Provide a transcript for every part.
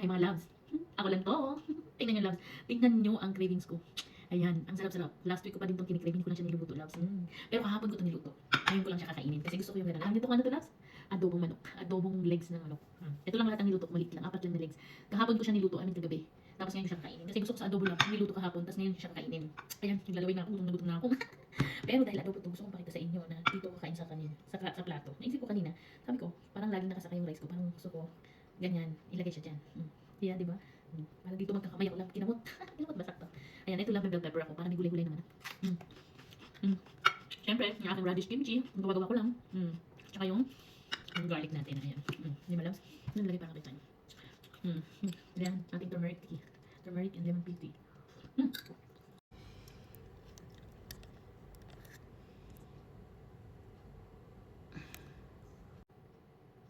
Ay mga loves, ako lang to. Tingnan nyo loves, tingnan nyo ang cravings ko. Ayan, ang sarap-sarap. Last week ko pa din itong kinikrave, hindi ko na siya niluluto loves. Pero kahapon ko ito niluto. Ngayon ko lang siya kakainin kasi gusto ko yung gano'n. Alam niyo ito ano to loves? Adobong manok. Adobong legs ng manok. Ito lang lahat ang niluto ko, maliit lang. 4 lang na legs. Kahapon ko siya niluto, I mean kagabi. Tapos ngayon ko siya kakainin. Kasi gusto ko sa adobo lang, niluto kahapon, tapos ngayon ko siya kakainin. Ayan, naglalaway na ako, gutom na ako. Pero dahil adobo ito, gusto kong pakita sa inyo na dito ako kain sa kanina, sa plato. Naisip ko kanina, sabi ko, parang laging nakasaka yung rice ko, parang gusto ko, ganyan, ilagay siya dyan. Yan, di ba? Parang dito magkakamay ako lang, kinamot. Kinamot ba sakto? Ayan, ito lang may bell pepper ako, parang may gulay-gulay naman. Mm. Mm. Siyempre, yung aking radish kimchi, ang gawa-gawa ko lang. Tsaka yung garlic natin, ayan. Di ba, loves? Nalagay para kita. Ayan, ating turmeric tea. Turmeric and lemon tea.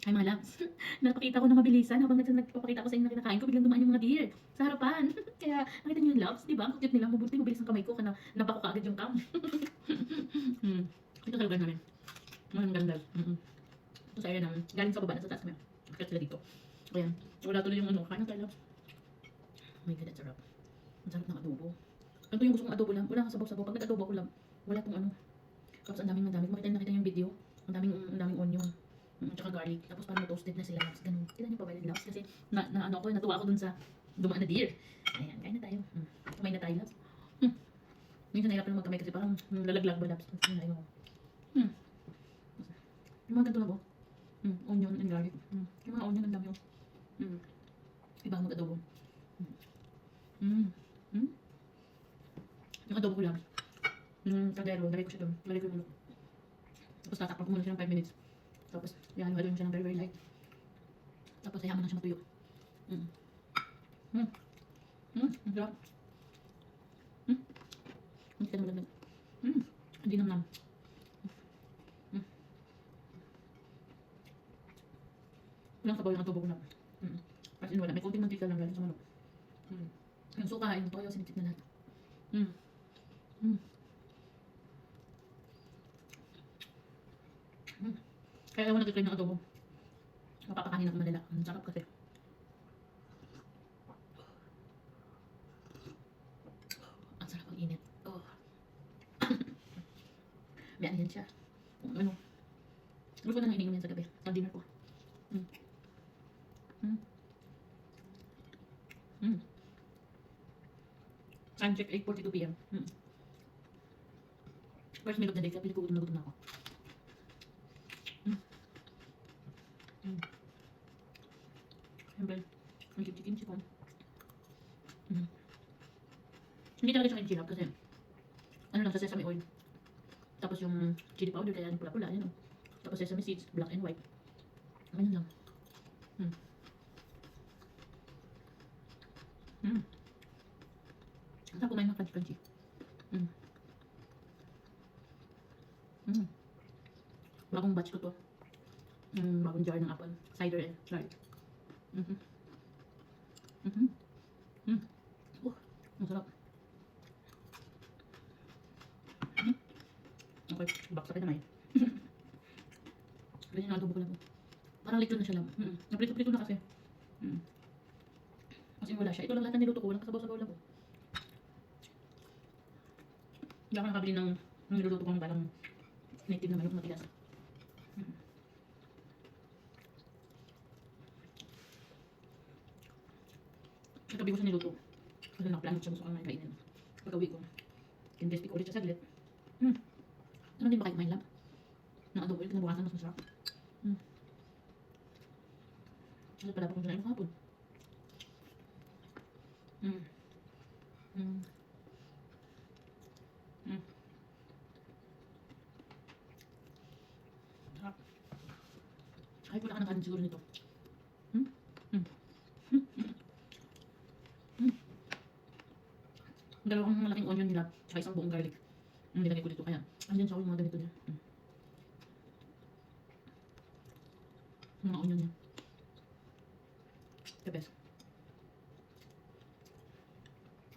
Ay mga loves, napakita ko na mabilisan habang nagpapakita ko sa inyo na kinakain ko, biglang dumaan yung mga deer sa harapan. Kaya nakita niyo yung loves, di ba? Ang cute nila, mabuti mabilis ang kamay ko, kana nabako ka agad yung cam. Ito talaga namin. Ang ganda. Ito sa area namin. Galing sa baba, nasa taas kami. Akit sila dito. Ayan. Wala tuloy yung ano. Kain na tayo, loves. Oh my god, ang sarap. Ang sarap ng adobo. Ito yung gusto kong adobo lang. Wala kang sabaw-sabaw. Pag nag-adobo ko lang, wala tong ano. Tapos ang daming madami. Nakita yung video. Ang daming onion. Tsaka garlic. Tapos parang toasted na sila, loves. Ganun. Kita niyo pa ba yung loves? Kasi ano ako, natuwa ako dun sa dumaan na deer. Ayan, kain na tayo. Kumain na tayo, loves. Minsan nahirap na magkamay kasi parang lalaglag ba, loves. Kinain ako. Yung mga ganito na po. Onion and garlic. Yung mga onion ang dami. Iba ang mag-adobo. Yung adobo ko lang. Yung kaldero, lagay ko siya doon. Lagay ko yung manok. Tapos tatakpan ko muna siya ng 5 minutes. Tapos ihalo-halo siya ng very light. Tapos hayaan mo na siya matuyo. Ang sarap. Hindi ka naman. Hindi naman. Walang sabaw yung adobo ko lang. As in wala. May konting mantika lang galing sa manok. Yung suka, yung toyo, sinitip na lahat. Kaya ako nag-try ng adobo. Mapapakain ako malala. Ang sarap kasi. Ang sarap ang init. Oh. May ano yan siya. Ano. Gusto ko na nang ininom yan sa gabi. Sa dinner ko. Time check 8:42 PM. First meal of the day, kaya pili ko gutom na ako. Siyempre, may kimchi ko. Hindi talaga siya kinchilap kasi ano lang sa sesame oil. Tapos yung chili powder, kaya yung pula-pula, yan o. Tapos sesame seeds, black and white. Ganyan lang. Saan kumain ng crunchy-crunchy? Bagong batch ko to. Bagong jar ng apple. Cider and garlic. Ang sarap. Okay, baksa ka naman. Ganyan na adobo ko lang. Parang lito na siya lang. Naprito-prito na kasi. Kasi wala siya. Ito lang lahat ng niluto ko. Walang kasabaw-sabaw lang po. Hindi ako nakabili ng niluluto kong parang native na manok matigas. Natabi ko siya niluto. Kasi nakaplano siya, gusto ko naman kainin. Pag-uwi ko, kinrespy ko ulit siya saglit. Ano din ba kayo kumain lang? Ng adobo, kinabukasan mas masarap. Kasi pala pa kung sinain ko hapon. Sarap. Ay, wala ka ng kanin siguro nito. Dalawang malaking onion nila, tsaka isang buong garlic. Nilagay ko dito, kaya andyan siya yung mga ganito niya. Mga onion niya. The best.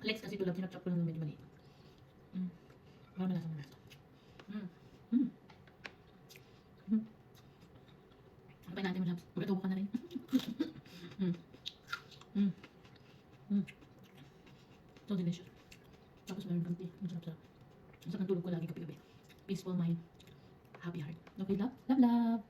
Legs kasi ito lang, sinap-chop ko lang ng medyo maliit. Parang malasa. Kapay natin mo lang. Mag-adobo ka na rin. So delicious. Tapos meron kang tea. Ang sarap-sarap. Ang sarap ng tulog ko lagi gabi-gabi. Peaceful mind. Happy heart. Okay, love? Love, love!